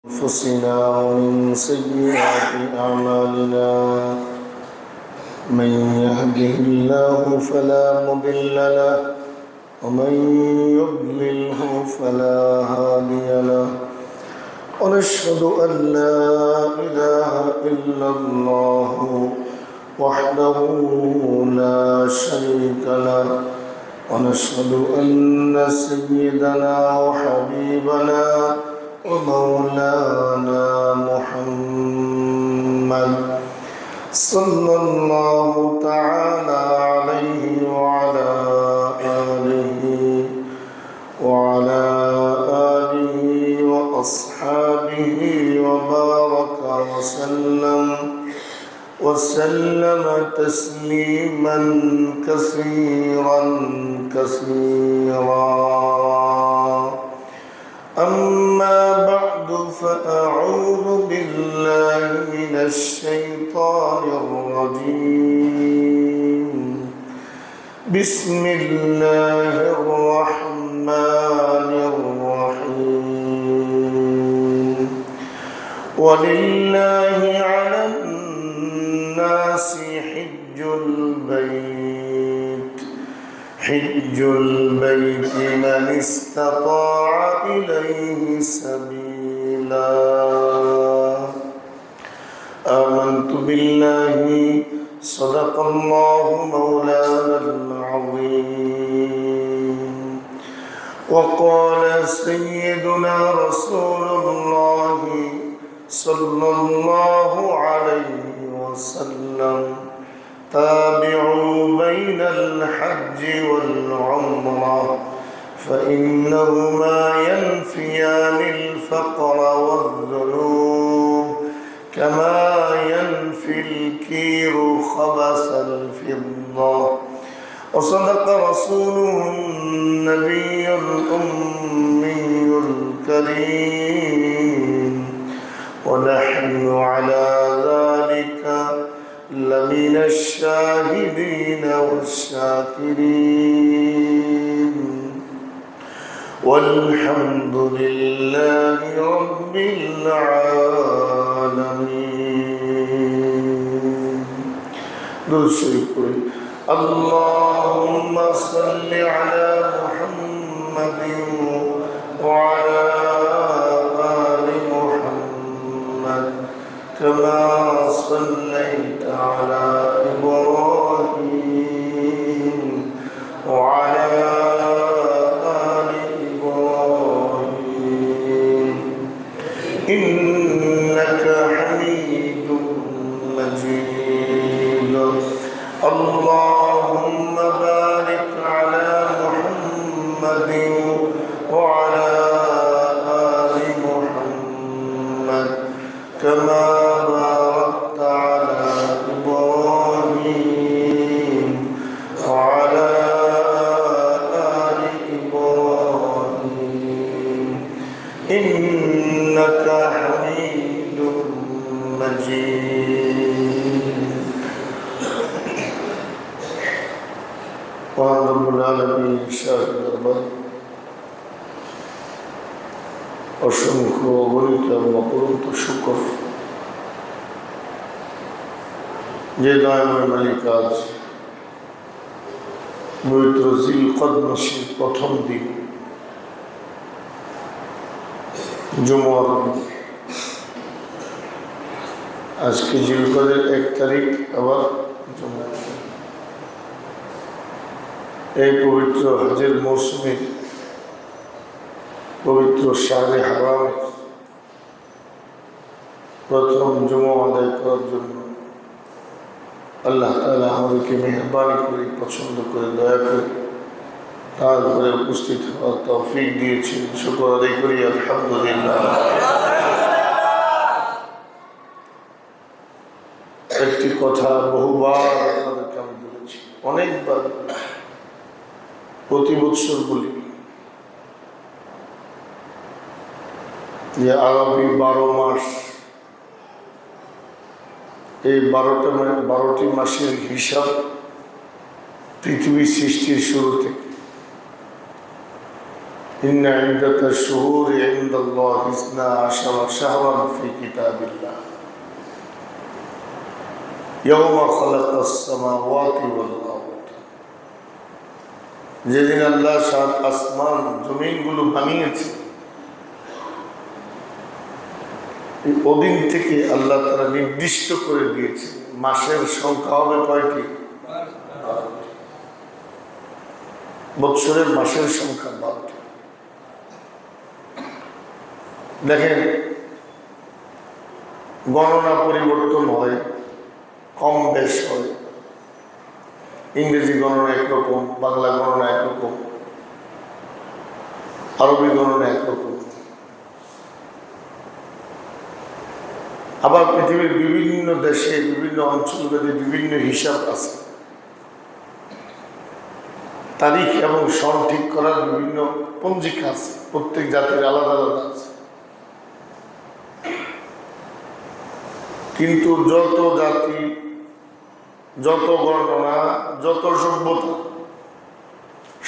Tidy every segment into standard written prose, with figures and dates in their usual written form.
أنفسنا ومن سيئات أعمالنا من يهده الله فلا مضل له ومن يضلله فلا هادي له ونشهد أن لا إله إلا الله وحده لا شريك له ونشهد أن سيدنا وحبيبنا ومولانا محمد صلى الله تعالى عليه وعلى آله وأصحابه وبارك وسلم تسليما كثيرا أما بعد فأعوذ بالله من الشيطان الرجيم بسم الله الرحمن الرحيم ولله على الناس حج البيت من استطاع إليه سبيلا آمنت بالله صدق الله مولانا العظيم وقال سيدنا رسول الله صلى الله عليه وسلم تابعوا بين الحج والعمرة فإنهما ينفيان الفقر والذنوب كما ينفي الكير خبث الفضة وصدق رسوله النبي الأمي الكريم ونحن على ذلك لمن الشاهدين والشاكرين والحمد لله رب العالمين. درود شريف قولي اللهم صل على محمد وعلى آل محمد كما صليت على إبراهيم وعلى آل إبراهيم إنك حميد مجيد. اللهم بارك على محمد وعلى آل محمد كما باركت على إبراهيم وعلى آل إبراهيم إنك حميد مجيد. وعن رب العالمين شاهد الأرباب অসংখ্য অগণিত এবং অপরন্ত শুকর যে দয়াময় মালিক আজ পবিত্র জিলকদ মাসের প্রথম দিন জুমার আজকে জিলকদের 1 তারিখ আবার জুমা এই পবিত্র হজের মৌসুমে পবিত্র শাহরে হারামে প্রথম জুমা আদায় করার জন্য আল্লাহ তাআলা আমাদেরকে মেহরবানি করে পছন্দ করে দয়া করে তার ঘরে উপস্থিত হওয়ার তৌফিক দিয়েছেন। শুকর আদায় করি আলহামদুলিল্লাহ। একটি কথা বহুবার আপনাদেরকে আমি বলেছি, অনেকবার প্রতি বৎসর বলি যে আগামী 12 মাস, এই 12টি মাসের হিসাব পৃথিবী সৃষ্টির শুরু থেকে إن عدة الشهور عند الله 12 شهرا في كتاب الله يوم خلق السماوات والأرض যেদিন আল্লাহ সাত আসমান জমিনগুলো বানিয়েছে ওদিন থেকে আল্লাহ তারা নির্দিষ্ট করে দিয়েছে মাসের সংখ্যা হবে কয়টি? বৎসরের মাসের সংখ্যা 12টি। দেখেন গণনা পরিবর্তন হয়, কম বেশ হয়। ইংরেজি গণনা একরকম, বাংলা গণনা একরকম, আরবি গণনা একরকম। আবার পৃথিবীর বিভিন্ন দেশে বিভিন্ন অঞ্চলভেদে বিভিন্ন হিসাব আছে। তারিখ এবং সন ঠিক করার বিভিন্ন পঞ্জিকা আছে, প্রত্যেক জাতির আলাদা আলাদা আছে। কিন্তু যত জাতি, যত বর্ণনা, যত সভ্যতা,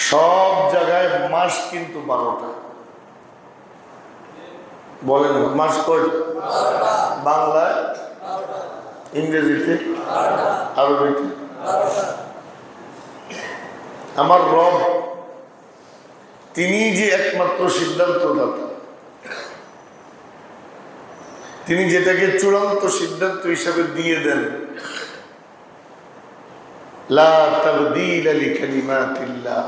সব জায়গায় মাস কিন্তু 12টা। বলেন মাস কয়টা? বাংলায়, ইংরেজিতে, আরবিতে। আমার রব তিনি যে একমাত্র সিদ্ধান্তদাতা, তিনি যেটাকে চূড়ান্ত সিদ্ধান্ত হিসাবে দিয়ে দেন, লা তাবদীল লিকালিমাতিল্লাহ,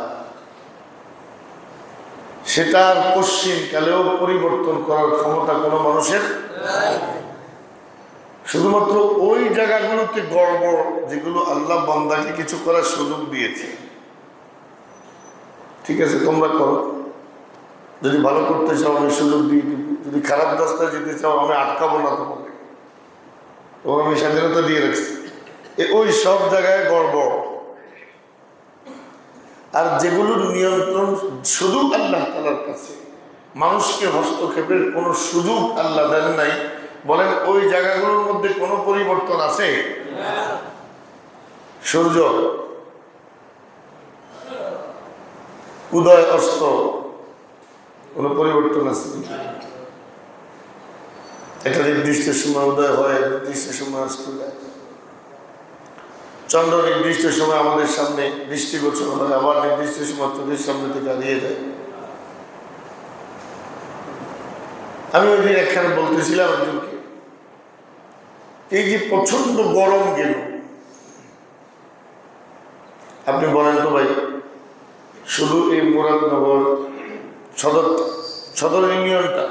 সেটার পশ্চিম কালেও পরিবর্তন করার ক্ষমতা কোনো মানুষের নাই। শুধুমাত্র ওই জায়গাগুলোতে গড়বড় যেগুলো আল্লাহ বান্দাকে কিছু করার সুযোগ দিয়েছে। ঠিক আছে, তোমরা করো, যদি ভালো করতে চাও আমি সুযোগ দিয়ে দিব, যদি খারাপ রাস্তায় যেতে চাও আমি আটকাবো না তোমাকে, এবং আমি স্বাধীনতা দিয়ে রাখছি। ওই সব জায়গায় গড়বড়। আর যেগুলোর নিয়ন্ত্রণ শুধু আল্লাহ তাআলার কাছে, মানুষকে হস্তক্ষেপের কোনো সুযোগ আল্লাহ দেন নাই, বলেন ওই জায়গাগুলোর মধ্যে কোনো পরিবর্তন আছে? সূর্য উদয় অস্ত কোনো পরিবর্তন আছে? একটা নির্দিষ্ট সময় উদয় হয়, নির্দিষ্ট সময় অস্ত যায়। চন্দ্র নির্দিষ্ট সময় আমাদের সামনে দৃষ্টিগোচর হয়, আবার নির্দিষ্ট সময় চোখের সামনে থেকে হারিয়ে যায়। আমি ওই দিন একখানে বলতেছিলাম একজনকে, এই যে প্রচন্ড গরম গেল, আপনি বলেন তো ভাই, শুধু এই মুরাদনগর সদর ইউনিয়নটা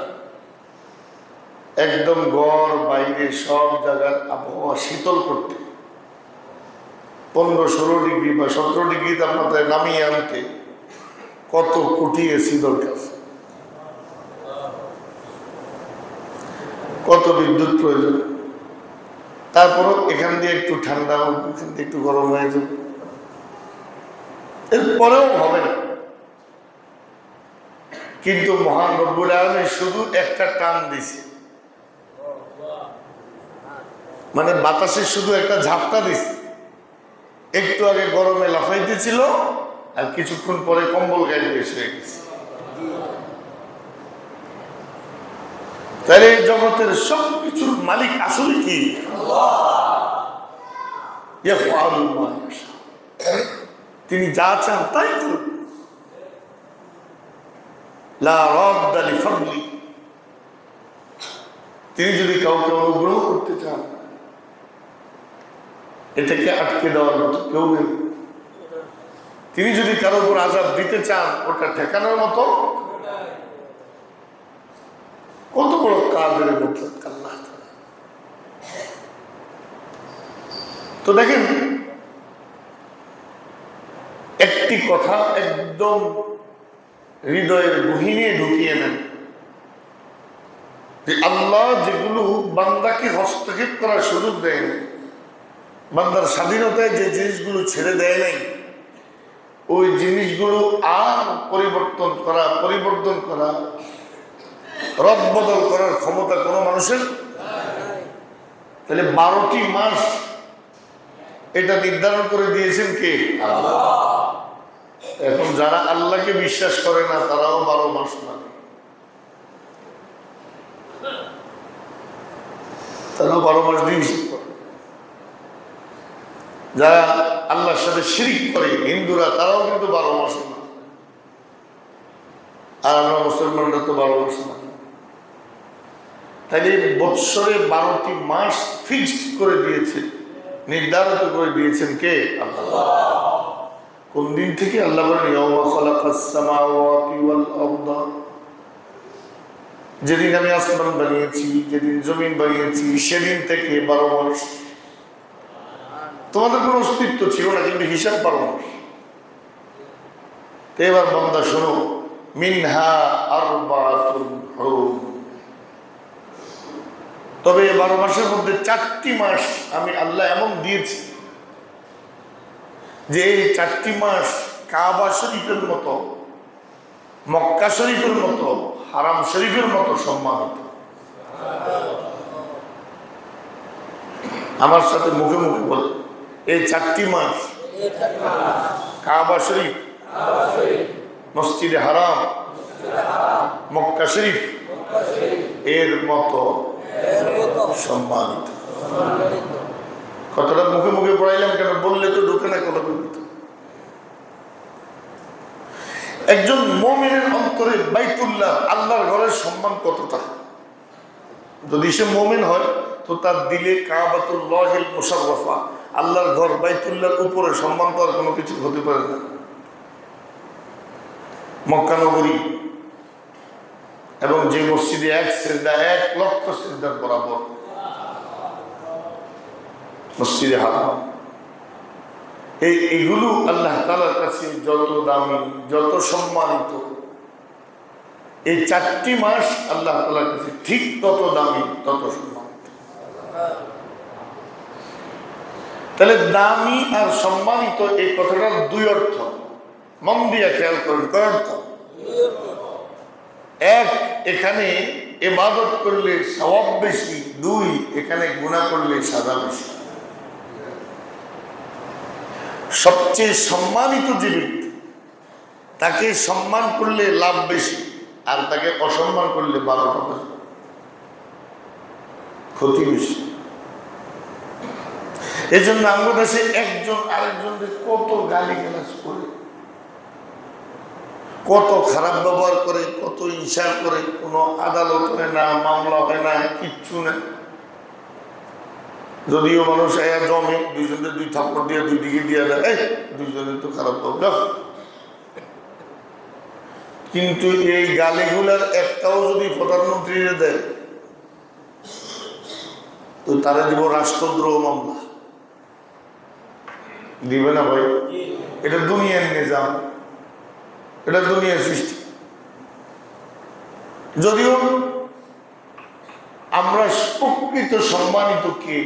একদম ঘর বাইরে সব জায়গার আবহাওয়া শীতল করতে 15-16 ডিগ্রি বা 17 ডিগ্রি তাপমাত্রায় নামিয়ে আনতে কত কোটি এসি দরকার, কত বিদ্যুৎ প্রয়োজন। তারপরও এখান দিয়ে একটু ঠান্ডা হোক, এখান দিয়ে একটু গরম হয়ে যাবে, এরপরেও হবে না। কিন্তু মহান রব্বুল আলামিন শুধু একটা টান দিছে, মানে বাতাসে শুধু একটা ঝাপটা দিছে। একটু আগে গরমে লাফাইতেছিল, আর কিছুক্ষণ পরে কম্বল গায়ে দিয়ে শুয়ে গেছে। তাহলে এই জগতের সবকিছুর মালিক আসলে কি? তিনি যা চান তাই করুন। তিনি যদি কাউকে অনুগ্রহ করতে চান, এটাকে আটকে দেওয়ার মতো কেউ নেই। তিনি যদি কারোর উপর আযাব দিতে চান, ওটা ঠেকানোর মতো কত বড় কাদের মুতলাক আল্লাহ। তো দেখেন, একটি কথা একদম হৃদয়ের গহীনে ঢুকিয়ে নেন যে আল্লাহ যেগুলো বান্দাকে হস্তক্ষেপ করার সুযোগ দেয় নাই, বান্দার স্বাধীনতায় যে জিনিসগুলো ছেড়ে দেয় নাই, ওই জিনিসগুলো আর পরিবর্তন করা রদবদল করার ক্ষমতা কোনো মানুষের। তাহলে 12টি মাস এটা নির্ধারণ করে দিয়েছেন কে? আল্লাহ। এখন যারা আল্লাহকে বিশ্বাস করে না তারাও 12 মাস মানে, তারাও 12 মাস দিয়ে হিসাব করে। যারা আল্লাহর সাথে শিরিক করে হিন্দুরা তারাও কিন্তু 12 মাস মানে, আর আমরা মুসলমানরা তো 12 মাস মানে। তাইলে বৎসরে 12টি মাস ফিক্সড করে দিয়েছেন, নির্ধারিত করে দিয়েছেন কে? আল্লাহ। কোন দিন থেকে? আল্লাহ বলেন ইয়াউমা খালাকাস সামাওয়াতি ওয়াল আরদা, যেদিন আমি আসমান বানিয়েছি, যেদিন জমিন বানিয়েছি, সেদিন থেকে 12 মাস। তোমাদের কোনো অস্তিত্ব ছিল না, কিন্তু হিসাব 12 মাস। এবার বান্দা শোনো, মিনহা আরবাতুন হুরুম, তবে 12 মাসের মধ্যে 4টি মাস আমি আল্লাহ এমন দিয়েছি যে এই 4টি মাস কাবা শরীফের মতো, মক্কা শরীফের মতো, হারাম শরীফের মতো সম্মানিত। আমার সাথে মুখে মুখে বলে, এই 4টি মাস কাবা শরীফ, মসজিদে হারাম, মক্কা শরীফ এর মতো সম্মানিত। কথাটা মুখে মুখে পড়াইলাম কেন? বললে তো ঢুকে না কথা বলতে। একজন মুমিনের অন্তরে বাইতুল্লাহ, আল্লাহর ঘরের সম্মান কতটা? যদি সে মুমিন হয় তো তার দিলে কাবাতুল্লাহিল মুশাররাফা, আল্লাহর ঘর বাইতুল্লাহর উপরে সম্মান তো আর কোনো কিছু হতে পারে না। মক্কা নগরী এবং যে মসজিদে 1 সিজদা 1 লক্ষ সিজদার বরাবর, মসজিদে হারাম, এইগুলো আল্লাহ তাআলার কাছে যত দামি, যত সম্মানিত, এই 4টি মাস আল্লাহ তাআলার কাছে ঠিক তত দামি, তত সম্মানিত। তাহলে দামি আর সম্মানিত এই কথাটার 2 অর্থ, মন দিয়ে খেয়াল করেন। কয় অর্থ? 1, এখানে ইবাদত করলে সওয়াব বেশি। 2, এখানে গুনাহ করলে সাজা বেশি। সবচেয়ে সম্মানিত যে ব্যক্তি, তাকে সম্মান করলে লাভ বেশি, আর তাকে অসম্মান করলে 12টা বাজে, ক্ষতি বেশি। এই জন্য আমাদের দেশে একজন আরেকজনকে কত গালিগালাজ করে, কত খারাপ ব্যবহার করে, কত ইনসার করে, কোনো আদালত হয় না, মামলা হয় না, কিচ্ছু না। যদিও মানুষ এয়া জমে, দুইজনের 2 থাপ্পড় দিয়ে 2 দিকে দিয়ে দেয়, দুইজনের তো খারাপ হবে। কিন্তু এই গালিগুলার একটাও যদি প্রধানমন্ত্রীরা দেয় তো তারা দিব রাষ্ট্রদ্রোহ মামলা। দিবে না ভাই? এটা দুনিয়ার নিজাম, এটা দুনিয়ার সৃষ্টি। যদিও আমরা প্রকৃত সম্মানিত কে,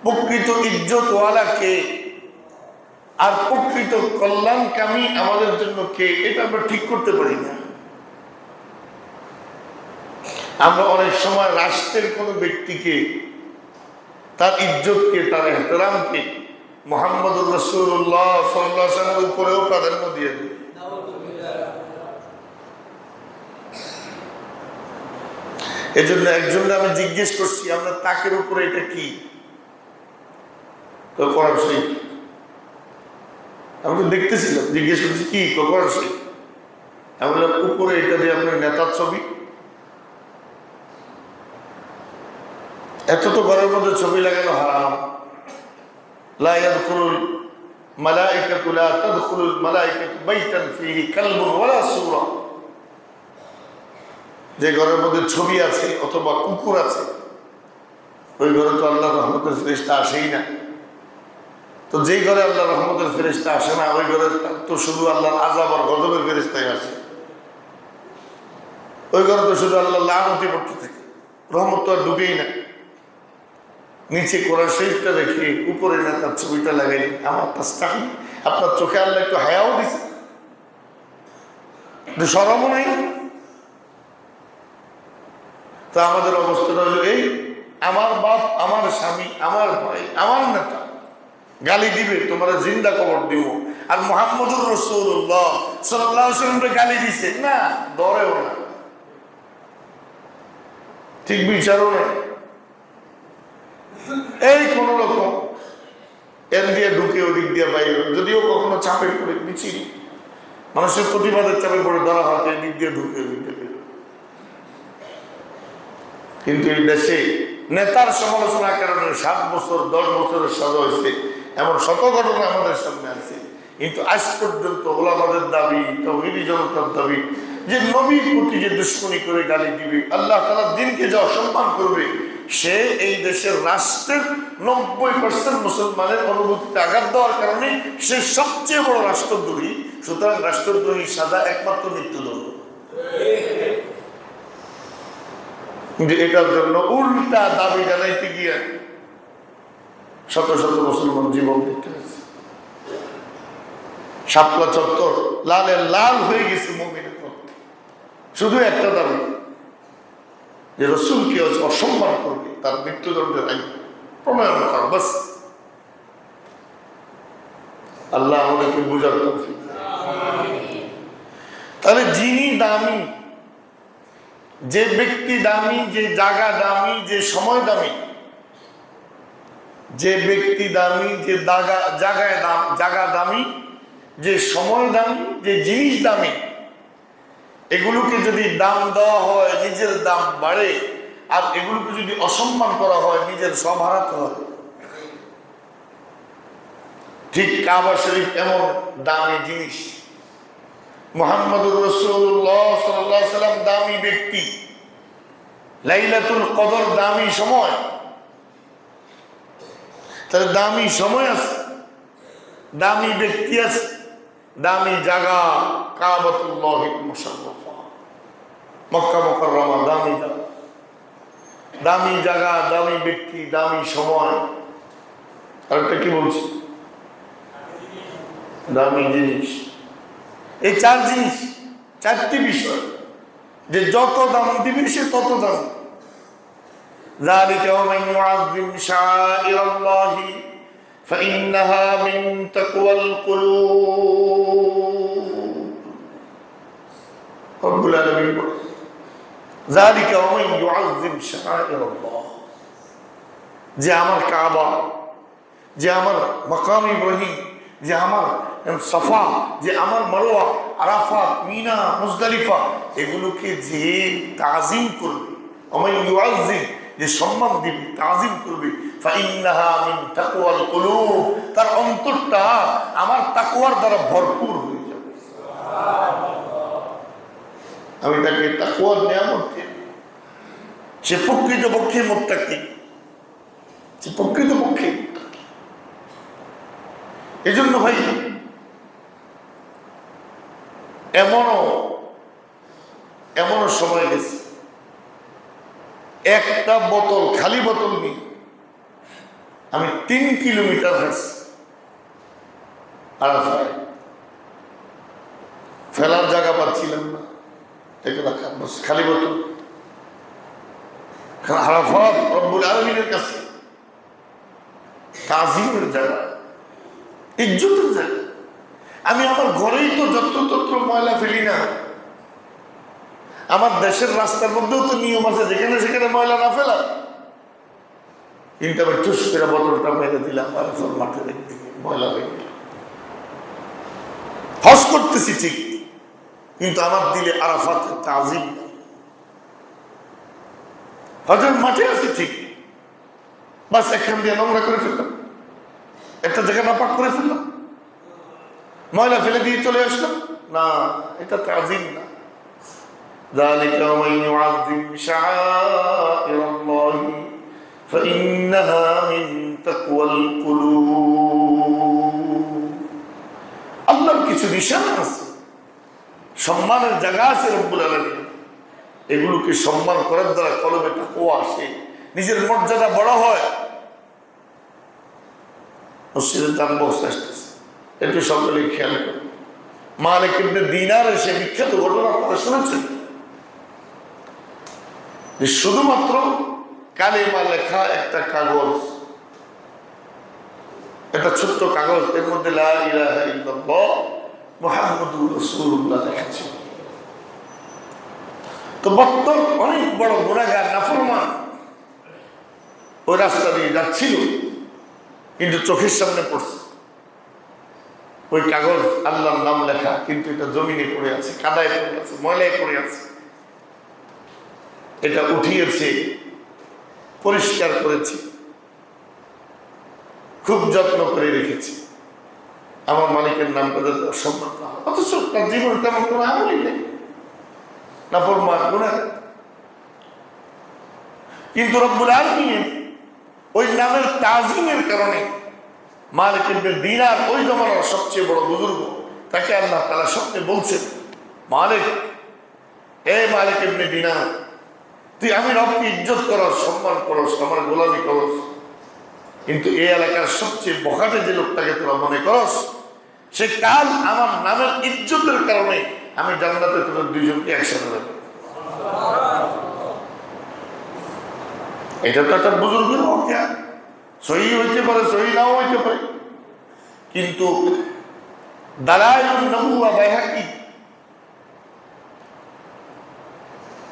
প্রকৃত ইজ্জতওয়ালা কে, আর প্রকৃত কল্যাণকামী আমাদের জন্য কে, এটা আমরা ঠিক করতে পারি না। আমরা অনেক সময় রাষ্ট্রের কোনো ব্যক্তিকে, তার ইজ্জতকে, তার এহতেরামকে মুহাম্মদুর রাসূলুল্লাহ সাল্লাল্লাহু আলাইহি ওয়াসাল্লামের উপরেও প্রাধান্য দিয়ে দিই। এই জন্য একজনকে আমি জিজ্ঞেস করছি, আমরা তাকের উপরে এটা কি? তো কোরআন শরীফ। আমি তো দেখতেছিলাম, জিজ্ঞেস করছি কি? কোরআন শরীফ। আমি বললাম উপরে এটা দিয়ে আপনার নেতার ছবি। এত তো ঘরের মধ্যে ছবি লাগানো হারাম। লা ইয়াদখুলুল মালাইকাতু লা তাদখুলুল মালাইকাতু বাইতান ফীহি কালবুন ওয়ালা সূরা। যে ঘরের মধ্যে ছবি আছে অথবা কুকুর আছে, ওই ঘরে তো আল্লাহর রহমতের ফেরেশতা আসেই না। তো যেই ঘরে আল্লাহর রহমতের ফেরেশতা আসে না, ওই ঘরে তো শুধু আল্লাহর আযাব আর গজবের ফেরেশতাই আসে। ওই ঘরে তো শুধু আল্লাহ লানতি পড়তে থাকে, রহমত তো আর ঢুকেই না। নিচে কোরআন শরীফটা রেখে উপরে না তার ছবিটা লাগাই, আমার তাস্তাহি, আপনার চোখে আল্লাহ একটু হায়াও দিছে, শরমও নাই। তো আমাদের অবস্থাটা হলো এই, আমার বাপ, আমার স্বামী, আমার ভাই, আমার নেতা গালি দিবে, তোমরা জিন্দা কবর দিব, আর মুহাম্মদুর রাসূলুল্লাহ সাল্লাল্লাহু আলাইহি ওয়াসাল্লামকে গালি দিছে না, ধরেও না, ঠিক বিচারও নেই। এই কোন রকম এর দিয়ে ঢুকে ওদিক দিয়ে বাইরে, যদিও কখনো চাপে পড়ে মিছিল মানুষের প্রতিবাদের চাপে পড়ে ধরা হয়, এদিক দিয়ে ঢুকে ওদিক দিয়ে বের। কিন্তু এই দেশে নেতার সমালোচনার কারণে 7 বছর 10 বছরের সাজা হয়েছে, এমন শত ঘটনা আমাদের সামনে আছে। কিন্তু আজ পর্যন্ত ওলামাদের দাবি, তাওহীদি জনতার দাবি যে নবীর প্রতি যে দুশ্মনী করে গালি দিবে, আল্লাহ তাআলার দ্বীনকে যে অসম্মান করবে, সে এই দেশের রাষ্ট্রের 90% মুসলমানের অনুভূতিতে আঘাত দেওয়ার কারণে সে সবচেয়ে বড় রাষ্ট্রদ্রোহী। সুতরাং রাষ্ট্রদ্রোহীর সাজা একমাত্র মৃত্যুদণ্ড। কিন্তু এটার জন্য উল্টা দাবি জানাইতে গিয়ে শত শত মুসলমান জীবন দিতে হয়েছে। শাপলা চত্বর লালে লাল হয়ে গেছে মুমিনের পক্ষে, শুধু একটা দাবি যে রাসূলকে অসম্মান করবে তার মৃত্যুদণ্ডের আইন প্রণয়ন করা, বাস। আল্লাহ আমাদেরকে বুঝার তৌফিক। তাহলে যিনি দামি, যে ব্যক্তি দামি, যে জায়গা দামি, যে সময় দামি, যে ব্যক্তি দামি, যে জায়গা দামি, যে সময় দামি, যে জিনিস দামি, এগুলোকে যদি দাম দেওয়া হয় নিজের দাম বাড়ে, আর এগুলোকে যদি অসম্মান করা হয় নিজের সব হারাতে হয়। ঠিক কাবা শরীফ এমন দামি জিনিস, মুহাম্মদুর রাসূলুল্লাহ সাল্লাল্লাহু আলাইহি ওয়াসাল্লাম দামি ব্যক্তি, লাইলাতুল কদর দামি সময়। তাহলে দামি সময় আছে, দামি ব্যক্তি আছে, দামি জায়গা কাবাতুল্লাহিল মুশাররাফা, মক্কা মুকাররমা দামি জায়গা, দামি জায়গা, দামি ব্যক্তি, দামি সময়। আরেকটা কি বলছি? দামি জিনিস। এই 4 জিনিস, 4টি বিষয়, যে যত দাম দিবে সে তত দাম। যালিকা ওয়া মান ইউআযযিম শাআইরাল্লাহি ফাইন্নাহা মিন তাকওয়াল কুলুব। রব্বুল আলামিন বলেন, যালিকা ওয়া মান ইউআযযিম শাআইরাল্লাহ, যে আমার কাবা, যে আমার মাকাম ইব্রাহিম, যে আমার সাফা, যে আমার মারওয়া, আরাফাত, মিনা, মুজদালিফা, এগুলোকে যে তাজিম করবে, ওমাই ইউআযযিম, যে সম্মান দিবে, তাজিম করবে, ফাইন্নাহা মিন তাকওয়াল কুলুব, তার অন্তরটা আমার তাকওয়ার দ্বারা ভরপুর হয়ে যাবে। আমি তাকে তাকওয়ার নিয়ামত দিই, সে প্রকৃতপক্ষে মুত্তাকি, সে প্রকৃতপক্ষে মুত্তাকি। এজন্য ভাই এমনও সময় গেছে, একটা বোতল, খালি বোতল নিয়ে আমি 3 কিলোমিটার হাঁটছি আরাফায়, ফেলার জায়গা পাচ্ছিলাম না, খালি বোতল। আরাফাত রব্বুল আলামিনের কাছে তাজিমের জায়গা, ইজ্জতের জায়গা। আমি আমার ঘরেই তো যত্রতত্র ময়লা ফেলি না, আমার দেশের রাস্তার মধ্যেও তো নিয়ম আছে যেখানে সেখানে ময়লা না ফেলা। কিন্তু আমি টুস করে বোতলটা মেরে দিলাম, আরাফাত মাঠের একদিকে ময়লা হয়ে গেল। হজ করতেছি ঠিক, কিন্তু আমার দিলে আরাফাতের তাজিম নেই। হজের মাঠে আছি ঠিক, বাস এখান দিয়ে নোংরা করে ফেললাম, একটা জায়গা নাপাক করে ফেললাম, ময়লা ফেলে দিয়ে চলে আসলাম, না, এটা তাজিম না। যালিকা ওয়া ইউআযযিম শাআইরাল্লাহি ফাইন্নাহা মিন তাকওয়াল কুলুব। আল্লাহর কিছু নিশানা আছে, সম্মানের জায়গা আছে রব্বুল আলামিন। এগুলোকে সম্মান করার দ্বারা কলবে তাকওয়া আসে, নিজের মর্যাদা বড় হয়। মসজিদের দাম বক্স আসতেছে, একটু সকলে খেয়াল করে। মালিক ইবনে দিনারের সে বিখ্যাত ঘটনা আপনারা শুনেছেন, যে শুধুমাত্র কালিমা লেখা একটা কাগজ, একটা ছোট্ট কাগজ, এর মধ্যে লা ইলাহা ইল্লাল্লাহ মুহাম্মাদুর রাসূলুল্লাহ লেখা ছিল। তো বর্তমান অনেক বড় গুনাহগার নাফরমান ওই রাস্তা দিয়ে যাচ্ছিল, কিন্তু চোখের সামনে পড়ছে ওই কাগজ, আল্লাহর নাম লেখা, কিন্তু এটা জমিনে পড়ে আছে, কাদায় পড়ে আছে, ময়লায় পড়ে আছে। এটা উঠিয়েছে, পরিষ্কার করেছি, খুব যত্ন করে রেখেছি, আমার মালিকের নামটা যাতে অসম্মান না হয়। অথচ তার জীবনে তেমন কোনো আমলই নেই, নাফরমান গুনাহগার। কিন্তু রব্বুল আলামিন ওই নামের তাজিমের কারণে মালিক ইবনে দিনার, ওই জমানার সবচেয়ে বড় বুজুর্গ, তাকে আল্লাহ তাআলা স্বপ্নে বলছেন, মালিক, এ মালিক ইবনে দিনার, তুই আমি রবকে ইজ্জত করস, সম্মান করস, আমার গোলামি করস, কিন্তু এই এলাকার সবচেয়ে বখাটে যে লোকটাকে তোরা মনে করস, সে কাল আমার নামের ইজ্জতের কারণে আমি জান্নাতে তোদের দুইজনকে একসাথে দেব। এটা তো একটা বুজুর্গের অজ্ঞান, সহি হইতে পারে, সহি নাও হইতে পারে, কিন্তু দালাইলুন নবুওয়া বাইহাকি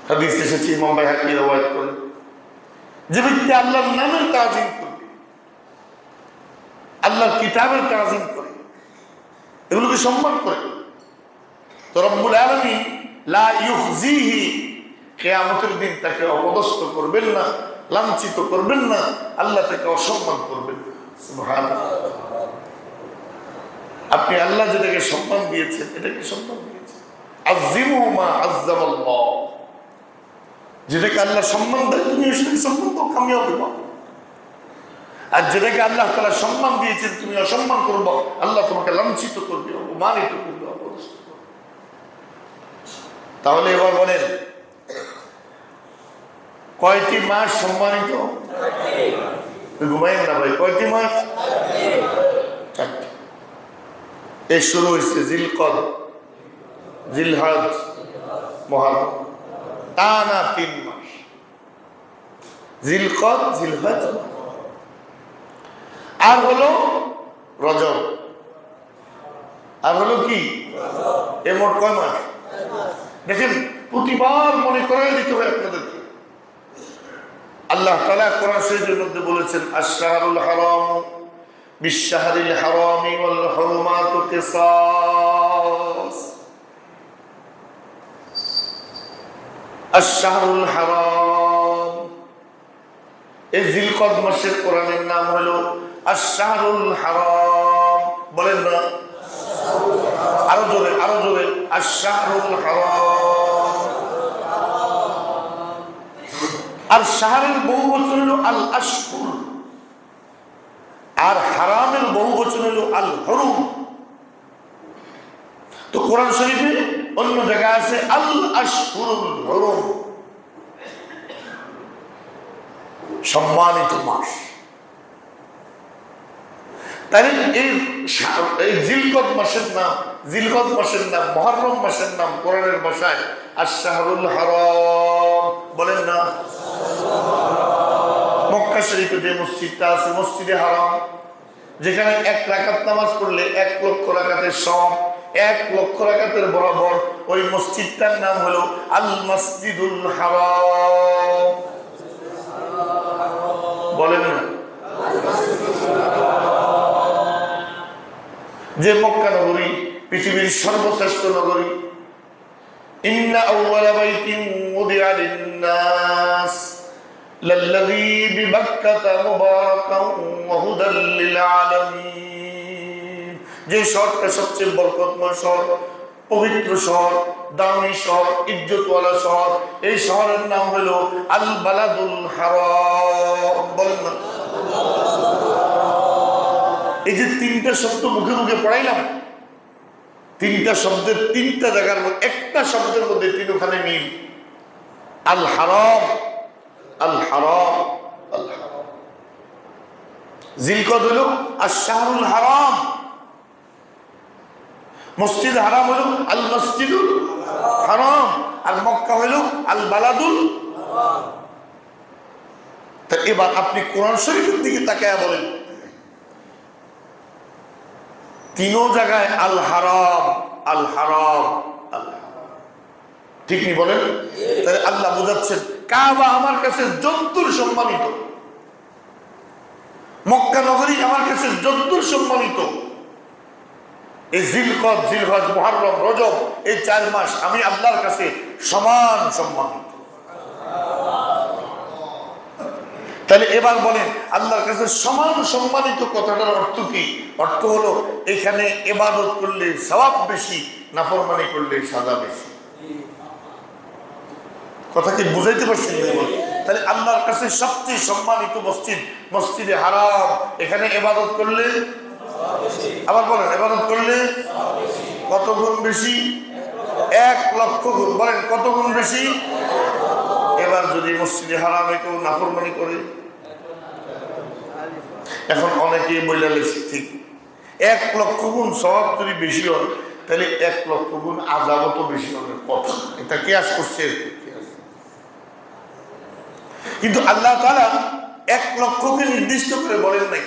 হাদিস এসেছে, ইমাম বাইহাকি রওয়ায়াত করেন, যে ব্যক্তি আল্লাহর নামের তাজিম করবে, আল্লাহর কিতাবের তাজিম করে, এগুলোকে সম্মান করে, তো রব্বুল আলামিন লা ইউখজিহি, কিয়ামতের দিন তাকে অপদস্থ করবেন না, লাঞ্ছিত করবেন না, আল্লাহ তাকে অসম্মান করবেন না। সুবহানাল্লাহ। আপনি আল্লাহ যেটাকে সম্মান দিয়েছেন, এটাকে সম্মান দিয়েছেন। আযিমু মা আযযামাল্লাহ, যেটাকে আল্লাহ সম্মান দেয় তুমি সেটাকে সম্মান দাও, কামিয়াবি পাও। আর যেটাকে আল্লাহ তাআলা সম্মান দিয়েছেন তুমি অসম্মান করবে, আল্লাহ তোমাকে লাঞ্ছিত করবে, অপমানিত করবে, অপদস্থ করবে। তাহলে এবার বলেন, কয়টি মাস সম্মানিত? ঘুমাইন না ভাই, কয়টি মাস? 4টি। এই শুরু হয়েছে জিলকদ, জিলহজ, মুহররম, টানা 3 মাস। জিলকদ, জিলহজ, আর হলো রজব, আর হলো কি এ মোট কয় মাস? দেখেন, প্রতিবার মনে করাই দিতে হয় আপনাদেরকে। আল্লাহ তাআলা কোরআন শরীফের মধ্যে বলেছেন, আশ-শাহরুল হারাম বিশ-শাহরিল হারামি ওয়াল হুরমাতু কিসাস। আশ-শাহরুল হারাম, এই জিলকদ মাসের কোরআনের নাম হলো আশ-শাহরুল হারাম। বলেন না, আরো জোরে, আরো জোরে, আশ-শাহরুল হারাম। আর শাহরের বহু বচন হলো আল আশহুর, আর হারামের বহু বচন হলো আল হুরুম। তো কোরআন শরীফে অন্য জায়গায় আছে আল আশহুরুল হুরুম, সম্মানিত মাস। তাহলে এই জিলকদ মাসের নাম, জিলকদ মাসের নাম, মুহররম মাসের নাম কোরআনের ভাষায় আশ-শাহরুল হারাম। বলেন না, মক্কা শরীফে যে মসজিদটা আছে, মসজিদে হারাম, যেখানে 1 রাকাত নামাজ পড়লে 1 লক্ষ রাকাতের সওয়াব, 1 লক্ষ রাকাতের বরাবর, ওই মসজিদটার নাম হলো আল মসজিদুল হারাম। বলেন না, যে মক্কা নগরী পৃথিবীর সর্বশ্রেষ্ঠ নগরী। ইন্না আউওয়ালা বাইতিন উদিআ লিন-নাস লাল্লাযী বিবাক্কাতা মুবারাকান ওয়া হুদাল লিল আলামিন। যে শহরটা সবচেয়ে বরকতময় শহর, পবিত্র শহর, দামি শহর, ইজ্জতওয়ালা শহর, এই শহরের নাম হলো আল বালাদুল হারাম। বলেন না, এই যে 3টা শব্দ মুখে মুখে পড়াইলাম, 3টা শব্দের 3টা জায়গার মধ্যে একটা শব্দের মধ্যে 3খানে মিল। আল হারাম, আল হারাম, আল হারাম। জিলকদ হলো আশ-শাহরুল হারাম, মসজিদ হারাম হলো আল মসজিদুল হারাম, আর মক্কা হলো আল বালাদুল হারাম। তা এবার আপনি কোরআন শরীফের দিকে তাকায়া বলেন, তিনও জায়গায় আল হারাম আল হারাম আল হারাম, ঠিক নি বলেন? তাহলে আল্লাহ বোঝাচ্ছেন কাবা আমার কাছে যদ্দুর সম্মানিত, মক্কা নগরী আমার কাছে যদ্দুর সম্মানিত, এই জিলকদ জিলহজ মুহররম রজব এই 4 মাস আমি আল্লাহর কাছে সমান সম্মানিত। তাহলে এবার বলেন আল্লাহর কাছে সমান সম্মানিত কথাটার অর্থ কি? অর্থ হলো এখানে ইবাদত করলে সওয়াব বেশি, নাফরমানি করলে সাজা বেশি। কথা কি বুঝাইতে পারছেন? তাহলে আল্লাহর কাছে সবচেয়ে সম্মানিত মসজিদ মসজিদে হারাম, এখানে ইবাদত করলে আবার বলেন ইবাদত করলে কত গুণ বেশি? 1 লক্ষ গুণ। বলেন কত গুণ বেশি? এবার যদি মসজিদে হারামে কেউ নাফরমানি করে, এখন অনেকেই বইলা লেছে ঠিক 1 লক্ষ গুণ সওয়াব যদি বেশি হয় তাহলে 1 লক্ষ গুণ আযাবও তো বেশি হবে। কথা এটা কিয়াস করছে, কিন্তু আল্লাহ তাআলা 1 লক্ষকে নির্দিষ্ট করে বলেন নাই,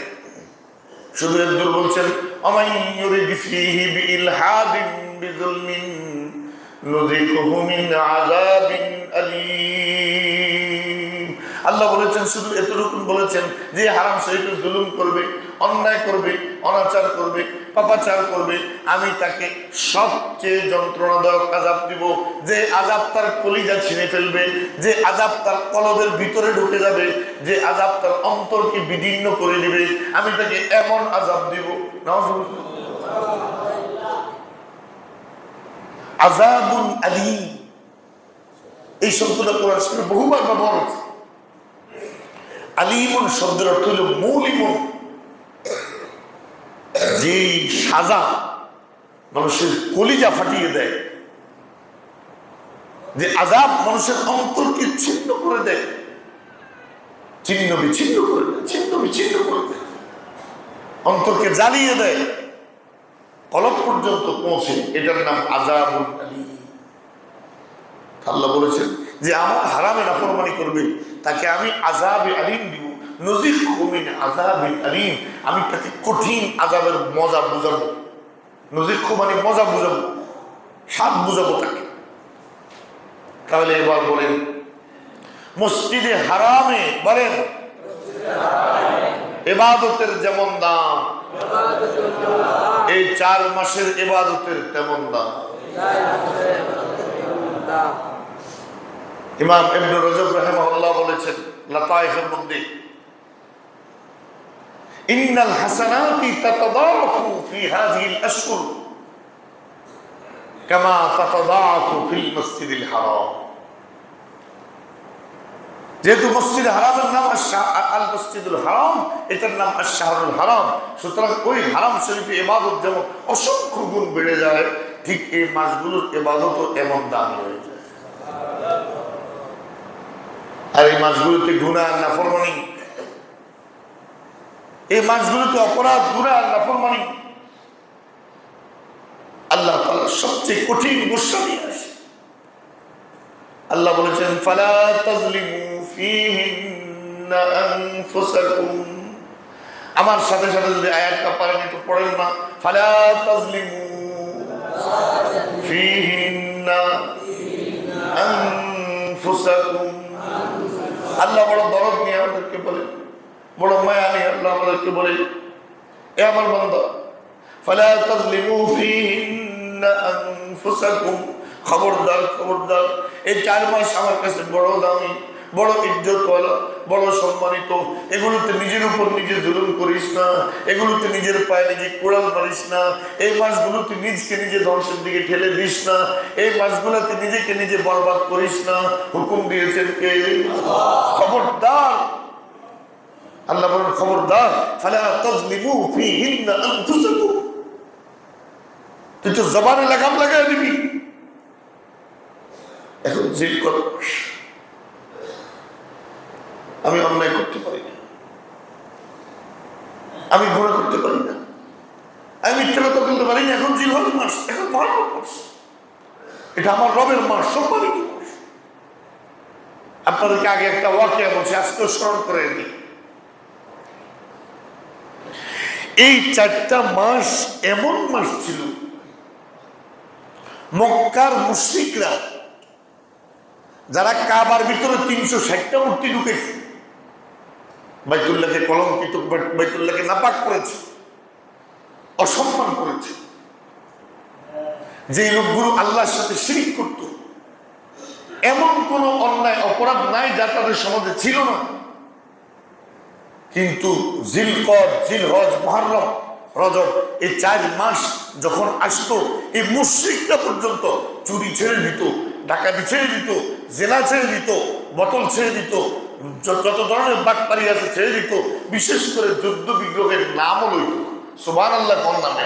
শুধু একদূর বলছেন আমাই ইউরিদু ফীহি বিইলহাদিন বিযুলমিন নুযিকুহু মিন আযাবিন আলীম। আল্লাহ বলেছেন শুধু এতটুকু বলেছেন যে হারাম শরীফে জুলুম করবে, অন্যায় করবে, অনাচার করবে, পাপাচার করবে, আমি তাকে সবচেয়ে যন্ত্রণাদায়ক আযাব দিব, যে আযাব তার কলিজা ছিঁড়ে ফেলবে, যে আযাব তার কলবের ভিতরে ঢুকে যাবে, যে আযাব তার অন্তরকে বিদীর্ণ করে দিবে, আমি তাকে এমন আযাব দিব। নাউযুবিল্লাহ। আযাবুন আলীম এই শব্দটা কোরআন শরীফে বহুবার ব্যবহার হয়েছে। আলীমুন শব্দের অর্থ হল মুলিমুন, যে সাজা মানুষের কলিজা ফাটিয়ে দেয়, যে আযাব মানুষের অন্তরকে ছিন্ন করে দেয়, ছিন্ন বিচ্ছিন্ন করে দেয়, ছিন্ন বিচ্ছিন্ন করে দেয়, অন্তরকে জ্বালিয়ে দেয়, কলব পর্যন্ত পৌঁছে, এটার নাম আযাবুন আলীম। আল্লাহ বলেছেন যে আমার হারামে নাফরমানি করবে তাকে আমি আযাবে আলীম দিব, নুযিকুহু মিন আযাবিল আলীম, আমি তাকে কঠিন আযাবের মজা বুঝাবো। নুযিকুহু মানে মজা বুঝাবো, স্বাদ বুঝাবো তাকে। তাহলে এবার বলেন মসজিদে হারামে বলেন ইবাদতের যেমন দাম, এই 4 মাসের ইবাদতের তেমন দাম। ইমাম ইবনে রজব রাহিমাহুল্লাহ বলেছেন লাতাইফের মধ্যে, ইন্নাল হাসানাতি তাতাদাফু ফি হাযিহিল আশহুর কামা তাতাদাফু ফিল মসজিদিল হারাম। যেহেতু মসজিদ হারামের নাম আল মসজিদুল হারাম, এটার নাম আশ-শাহরুল হারাম, সুতরাং ওই হারাম শরীফে ইবাদত যেমন অসংখ্য গুণ বেড়ে যায়, ঠিক এই মাসগুলোর ইবাদতও এমন দামি হয়ে যায়। আর এই মাসগুলোতে গুনাহ আর নাফরমানি, এই মাসগুলোতে অপরাধ, গুনাহ আর নাফরমানি আল্লাহ তাআলা সবচেয়ে কঠিন গুসা নিয়ে আসে। আল্লাহ বলেছেন ফালা তাজলিমু ফীহিন্না আনফুসাকুম। আমার সাথে সাথে যদি আয়াতটা পারেন একটু পড়েন না, ফালা তাজলিমু ফীহিন্না আনফুসাকুম। আল্লাহ বড় দরদ নিয়ে আমাদেরকে বলে, বড় মায়া নিয়ে আল্লাহ আমাদেরকে বলে, এ আমার বান্দা ফালা তাজলিমু ফীহিন্না আনফুসাকুম, খবরদার খবরদার, এই 4 মাস আমার কাছে বড় দামি, বড় ইজ্জতওয়ালা, বড় সম্মানিত। এগুলোতে নিজের উপর নিজে জুলুম করিস না, এগুলোতে নিজের পায়ে নিজে কোড়াল মারিস না, এই মাসগুলোতে নিজকে নিজে ধ্বংসের দিকে ঠেলে দিস না, এই মাসগুলোতে নিজেকে নিজে বরবাদ করিস না। হুকুম দিয়েছেন কে? খবরদার। আল্লাহ বলেন খবরদার, ফালা তাজলিমু ফীহিন্না আনফুসাকুম। তুই তো জবানে লাগাম লাগাই দিবি। এখন জিদ কর, আমি অন্যায় করতে পারি না, আমি গুনাহ করতে পারি না, আমি মিথ্যা কথা বলতে পারি না। এখন জিলহজ মাস, এখন মুহররম মাস, এটা আমার রবের মাস, সম্মানিত মাস। আপনাদেরকে আগে একটা ওয়াকিয়া বলছি, আজকে স্মরণ করে দিই। এই 4টা মাস এমন মাস ছিল মক্কার মুশরিকরা যারা কাবার ভিতরে 360টা মূর্তি ঢুকেছে, বাইতুল্লাহকে কলঙ্কিত, বাইতুল্লাহকে নাপাক করেছে, অসম্মান করেছে, যে লোকগুলো আল্লাহর সাথে শিরক করত, এমন কোন অন্যায় অপরাধ নাই যা তাদের সমাজে ছিল না। কিন্তু জিলকদ, জিলহজ, মুহররম, রজব এই 4 মাস যখন আসতো, এই মুশরিকরা পর্যন্ত চুরি ছেড়ে দিত, ডাকাতি ছেড়ে দিত, জেনা ছেড়ে দিত, বোতল ছেড়ে দিত, যত ধরনের বাটপারি আছে ছেড়ে দিত, বিশেষ করে যুদ্ধ বিগ্রহের নামও লইত। সুবহানাল্লাহ কোন নামে?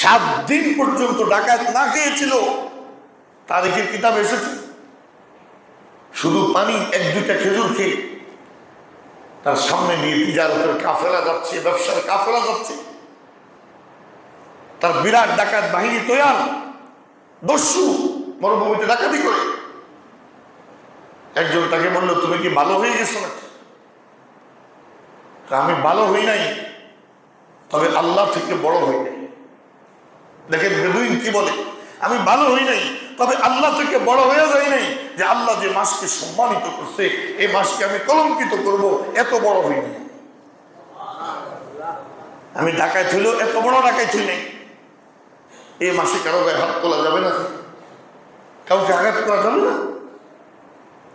7 দিন পর্যন্ত ডাকাত না খেয়েছিল, তারিখের কিতাব এসেছে। শুধু পানি 1-2টা খেজুর খেয়ে তার সামনে নিয়ে তিজারতের কাফেলা যাচ্ছে, ব্যবসার কাফেলা যাচ্ছে, তার বিরাট ডাকাত বাহিনী তৈয়ার, দস্যু মরুভূমিতে ডাকাতি করে। একজন তাকে বলল, তুমি কি ভালো হয়ে গেছো না? আমি ভালো হই নাই, তবে আল্লাহ থেকে বড় হই নাই। দেখেন বেদুইন কি বলে, আমি ভালো হই নাই, তবে আল্লাহ থেকে বড় হয়ে যায় নাই, যে আল্লাহ যে মাসকে সম্মানিত করছে এই মাসকে আমি কলঙ্কিত করব, এত বড় হই নাই। আমি ডাকাত হইলেও এত বড় ডাকাত হই নাই। এই মাসে কারো গায়ে হাত তোলা যাবে না, কাউকে আঘাত করা যাবে না,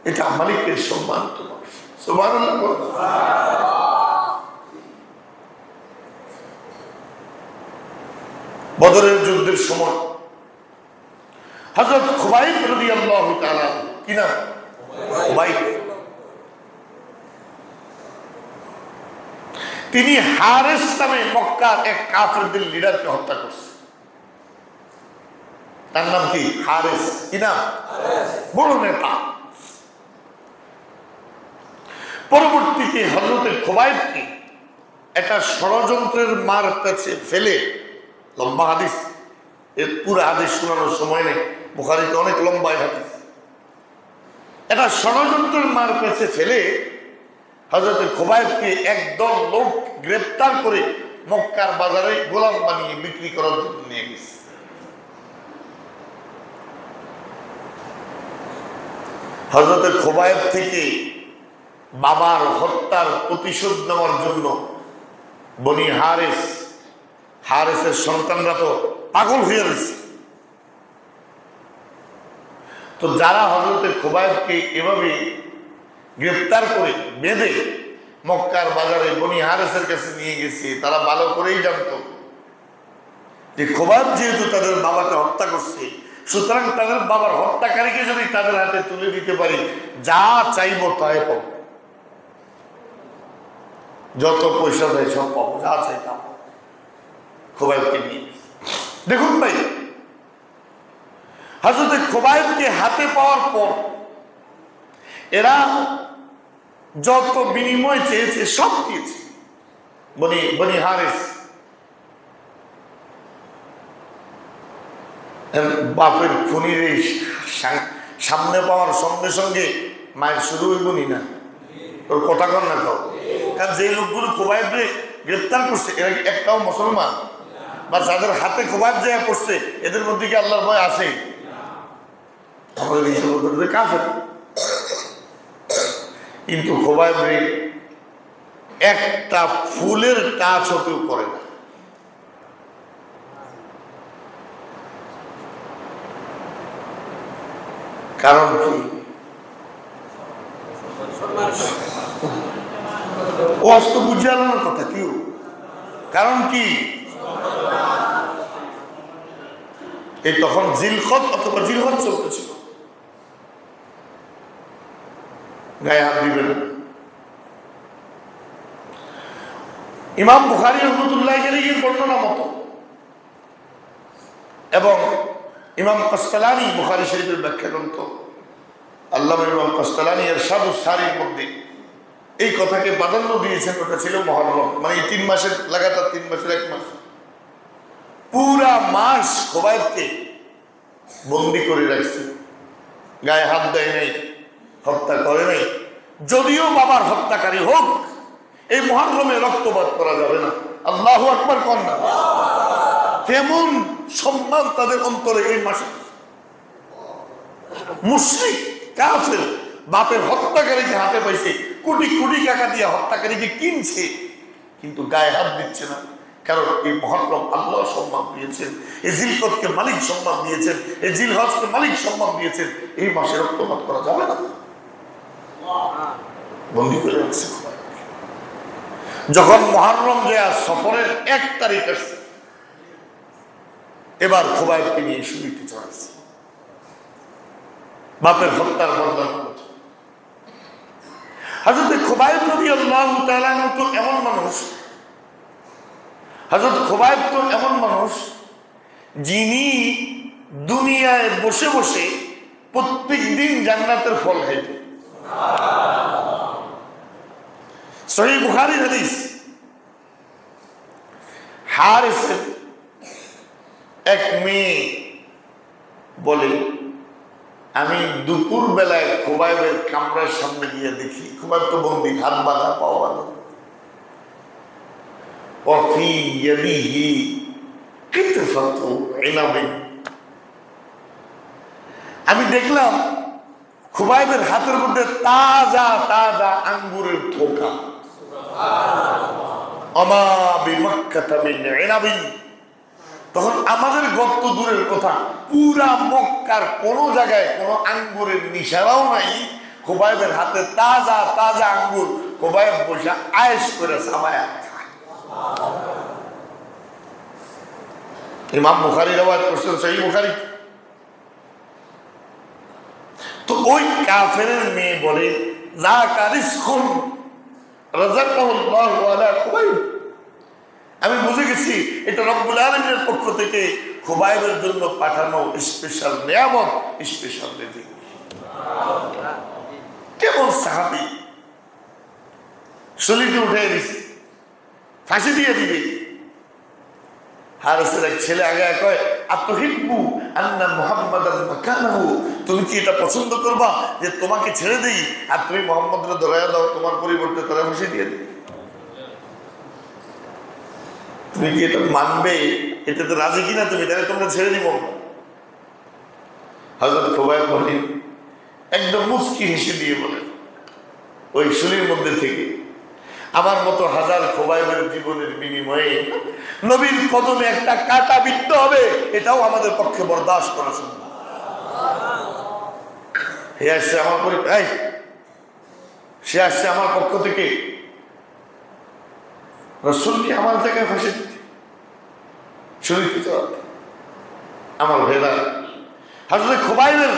এটা মালিকের সম্মানিত মাস। সুবহানাল্লাহ। বদরের যুদ্ধের সময় হযরত খুবাইব রাদিয়াল্লাহু তাআলা, কি নাম? খুবাইব। তিনি হারেস নামে মক্কার এক কাফেরদের লিডারকে হত্যা করছে। তার নাম কি? হারেস। কি নাম? বড় নেতা। পরবর্তীতে হযরত খুবাইবকে একটা ষড়যন্ত্রের মার কাছে ফেলে, লম্বা হাদিস, এর পুরো হাদিস শোনানোর সময় নেই, বুখারীতে অনেক লম্বা হাদিস। এটা ষড়যন্ত্রের মার কাছে ফেলে হযরত খুবাইবকে একদল লোক গ্রেফতার করে মক্কার বাজারে গোলাম বানিয়ে বিক্রি করার জন্য নিয়ে গেছে। হযরত খুবাইব থেকে বাবার হত্যার প্রতিশোধ নেওয়ার জন্য বনি হারেসের সন্তানরা তো পাগল হয়ে রয়েছে। তো যারা হযরত খুবাইবকে এভাবে গ্রেফতার করে বেঁধে মক্কার বাজারে বনি হারেসের কাছে নিয়ে গেছে, তারা ভালো করেই জানতো যে খুবাইব যেহেতু তাদের বাবাকে হত্যা করছে, সুতরাং তাদের বাবার হত্যাকারীকে যদি তাদের হাতে তুলে দিতে পারি, যা চাইবো তাই পাবো, যত পয়সা চাই সব পাবো, যা চাই তা পাবো। খুবাইবকে নিয়ে দেখুন ভাই, হযরত খুবাইবকে হাতে পাওয়ার পর এরা যত বিনিময় চেয়েছে সব দিয়েছে। বনি হারেস বাপের খুনির সামনে পাওয়ার সঙ্গে সঙ্গে মায়ের শুরু হইবনি না, ওর কথা কর না কাউ। কারণ যে লোকগুলো খুবাইবকে গ্রেপ্তার করছে এরা কি একটাও মুসলমান? বা যাদের হাতে খুবাইব যায় পড়ছে এদের মধ্যে কি আল্লাহর ভয় আছে? আমাদের হিসেবে কাফের। কিন্তু খুবাইব একটা ফুলের টাচ হতেও করে না। কারণ কি? ও আস্ত বুঝে আলানোর কথা কি? কারণ কি? এই তখন জিলকদ অথবা জিলহজ চলতেছিল, গায়ে হাত দিবে না। ইমাম বুখারী রাহমাতুল্লাহি আলাইহির বর্ণনা মতো এবং ইমাম কাসতালানী বুখারী শরীফের ব্যাখ্যা গ্রন্থ আল্লামা ইমাম কাসতালানী ইরশাদুস সারির মধ্যে এই কথাকে প্রাধান্য দিয়েছেন। ওটা ছিল মুহররম, মানে এই 3 মাসের লাগাতার 3 মাসের 1 মাস পুরা মাস খুবাইবকে বন্দি করে রাখছে, গায়ে হাত দেয় নাই, হত্যা করে নাই। যদিও বাবার হত্যাকারী হোক, এই মুহররমে রক্তপাত করা যাবে না। আল্লাহু আকবার কন্যা। কেমন সম্মান তাদের অন্তরে এই মাসে। মুশরিক কাফের বাপের হত্যাকারীকে হাতে পাইছে, কোটি কোটি টাকা দিয়ে হত্যাকারীকে কিনছে, কিন্তু গায়ে হাত দিচ্ছে না। কারণ এই মুহররম আল্লাহ সম্মান দিয়েছেন, এই জিলকদকে মালিক সম্মান দিয়েছেন, এই জিলহজকে মালিক সম্মান দিয়েছেন। এই মাসে রক্তপাত করা যাবে না। বন্দী করে রাখছে। যখন মুহররম যায় সফরের 1 তারিখ আসছে, এবার খুবাইবকে নিয়ে শুনিতে চলেছে বাপের হত্যার বদলা। হযরত খুবাইব রাদিয়াল্লাহু তাআলা আনহু তো এমন মানুষ, হযরত খুবাইব তো এমন মানুষ যিনি দুনিয়ায় বসে বসে প্রত্যেক দিন জান্নাতের ফল খাইতেন। সহিহ বুখারী হাদিস, হারিসের এক মেয়ে বলে, আমি দুপুর বেলায় খুবাইবের কামরার সামনে গিয়ে দেখি, খুবাইব তো বন্দী, হাত বাঁধা, পাও বাঁধা, وفي يده قطفة عنب। আমি দেখলাম খুবাইবের হাতের মধ্যে তাজা তাজা আঙ্গুরের থোকা। আমা বিমাক্কাতা মিন ইনাবিন। তখন আমাদের গর্ত দূরের কথা, পুরা মক্কার কোন জায়গায় কোন আঙ্গুরের নিশানাও নাই। খুবাইবের হাতে তাজা তাজা আঙ্গুর, খুবাইব বসে আয়েশ করে সামায়া খায়। ইমাম বুখারী রওয়ায়াত করছেন, সহিহ বুখারী। তো ওই কাফেরের মেয়ে বলে, যাকা রিজকুন রাযাকাহুল্লাহু আলা খুবাইব। আমি বুঝে গেছি এটা রব্বুল আলামিনের পক্ষ থেকে খুবাইবের জন্য পাঠানো স্পেশাল নিয়ামত, স্পেশাল রিজিক। কেমন সাহাবী, শরীরে উঠে দিছে, ফাঁসি দিয়ে দিবে। হারিসের এক ছেলে আগে কয়, আতুহিব্বু আন্না মুহাম্মাদান মাকানাহু। তুমি কি এটা পছন্দ করবা যে তোমাকে ছেড়ে দেই আর তুমি মুহাম্মদকে ধরায়া দাও, তোমার পরিবর্তে তারা ফাঁসি দিয়ে দিই? তুমি কি এটা মানবে? এটাতে রাজি কিনা তুমি? তাহলে তোমরা ছেড়ে দিব। হযরত খুবাইব বলেন, একদম মুচকি হেসে দিয়ে বলেন, ওই শুলির মধ্যে থেকে আমার মতো হাজার খুবাইবের জীবনের বিনিময়ে নবীর কদমে একটা কাঁটা বিদ্ধ হবে, এটাও আমাদের পক্ষে বরদাস্ত করা সম্ভব। সে আসছে আমার পক্ষ থেকে রাসূলকে আমার জায়গায় ফাঁসি দিতে, শরীরকে চড়াতে। আমার ভেদা হযরত খুবাইবের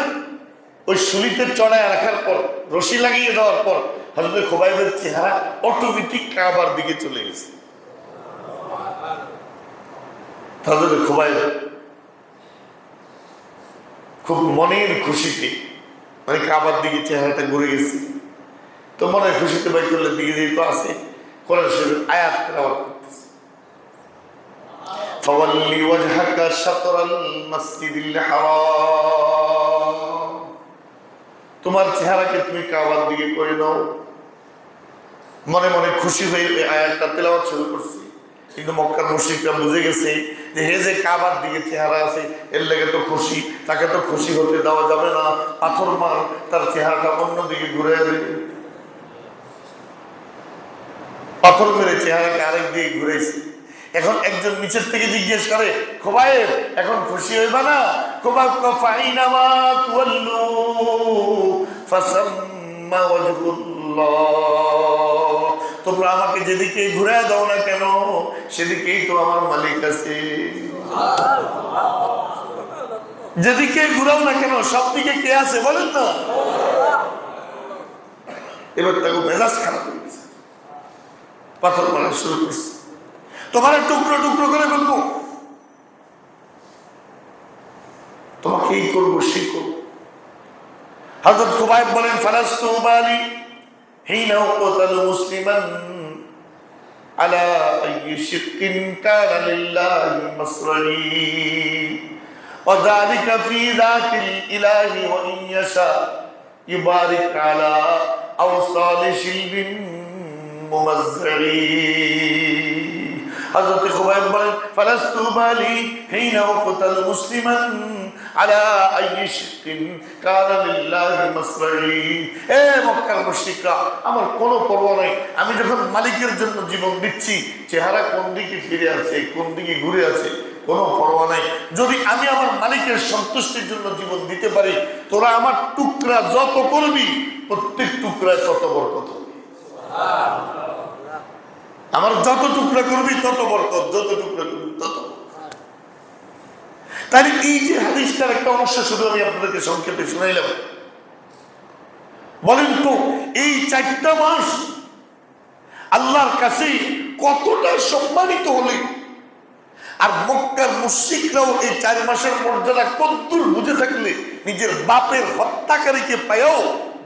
ওই শরীরতে চড়ায় রাখার পর, রশি লাগিয়ে দেওয়ার পর হযরত খুবাইবের চেহারা অটোমেটিক কাবার দিকে চলে গেছে। হযরত খুবাইব খুব মনের খুশিতে, মানে কাবার দিকে চেহারাটা ঘুরে গেছে, তো মনের খুশিতে বাইতুল্লাহর দিকে যেহেতু আছে, কোরআন শরীফের আয়াত তেলাওয়াত করতেছে, ফাওয়াল্লি ওয়াজহাকা শাতরাল মাসজিদিল হারাম। তোমার চেহারাকে তুমি কাবার দিকে করে নাও। মনে মনে খুশি হয়ে আয়াতটা তেলাওয়াত শুরু করছে, কিন্তু মক্কার মুশরিকরা বুঝে গেছে যে হে যে কাবার দিকে চেহারা আছে, এর লেগে তো খুশি, তাকে তো খুশি হতে দেওয়া যাবে না, পাথর মার, তার চেহারাটা অন্যদিকে ঘুরে যাবে। পাথর মেরে চেহারাকে আরেক দিকে ঘুরেছে। এখন একজন নিচের থেকে জিজ্ঞেস করে, খুবাইব এখন খুশি হইবা না? খুবাইব ফাইনামা তুওয়াল্লু ফাসাম্মা ওয়াজহুল্লাহ। তোমরা আমাকে যেদিকে ঘুরায় দাও না কেন, সেদিকেই তো আমার মালিক আছে। যেদিকে ঘুরাও না কেন, সব দিকে কে আছে বলেন না? এবার তাকে মেজাজ খারাপ হয়ে গেছে, পাথর মারা শুরু করছে, তোমার টুকরো টুকরো করে ফেলবো, তোমাকে এই করবো সেই করবো। হযরত খুবাইব বলেন, ফালাস্তু উবালি হিনা উকতালু মুসলিমান আলা আইয়ি শিক্কিন কানা লিল্লাহি মাসরাই ওয়া যালিকা ফি যাতিল ইলাহি ওয়া ইন ইয়াশা ইবারিক আলা আওসালি শিলবিন মুমাজ্জাঈন। হযরত খুবাইব বলেন ফালাস্তু বালি হিনা উকতাল মুসলিমান আলা আইয়ি শিকিন কানা লিল্লাহি মাসরাঈ। হে মক্কার মুশরিকরা, আমার কোনো পরোয়া নাই, আমি যখন মালিকের জন্য জীবন দিচ্ছি, চেহারা কোন দিকে ফিরে আছে, কোন দিকে ঘুরে আছে, কোনো পরোয়া নাই। যদি আমি আমার মালিকের সন্তুষ্টির জন্য জীবন দিতে পারি, তোরা আমার টুকরা যত করবি, প্রত্যেক টুকরায় তত বরকত হবে। আমার যত টুকরা করবি তত বরকত, যত টুকরা করবি তত। তাই এই যে হাদিসটার একটা অংশ শুধু আমি আপনাদেরকে সংক্ষেপে শুনাইলাম। বলেন তো এই 4টা মাস আল্লাহর কাছে কতটা সম্মানিত হলে, আর মক্কার মুশরিকরাও এই 4 মাসের মর্যাদা কদ্দুর বুঝে থাকলে নিজের বাপের হত্যাকারীকে পায়ও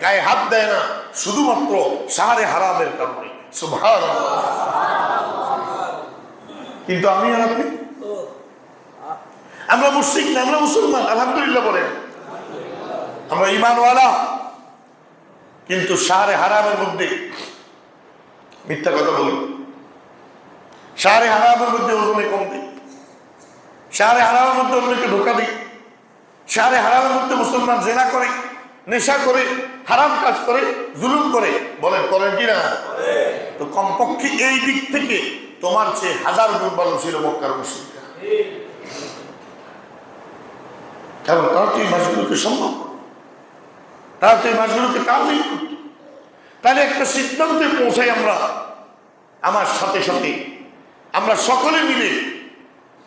গায়ে হাত দেয় না, শুধুমাত্র শাহরে হারামের কারণে। সুবহানাল্লাহ। কিন্তু আমি আর আপনি, আমরা মুশরিক না, আমরা মুসলমান, আলহামদুলিল্লাহ বলেন। আমরা ঈমানওয়ালা, কিন্তু শাহরে হারামের মধ্যে মিথ্যা কথা বলি, শাহরে হারামের মধ্যে ওজনে কম দিই, শাহরে হারামের মধ্যে অন্যকে ধোঁকা দিই, শাহরে হারামের মধ্যে মুসলমান জেনা করে, নেশা করে, হারাম কাজ করে, জুলুম করে। বলেন করেন কি না? তো কমপক্ষে এই দিক থেকে তোমার চেয়ে 1000 গুণ ভালো ছিল মক্কার মুশরিকরা। কারণ তারা তো এই মাসগুলোকে সম্মান করত, তারা তো এই মাসগুলোকে তাজিম করত। তাহলে একটা সিদ্ধান্তে পৌঁছাই আমরা, আমার সাথে সাথে আমরা সকলে মিলে,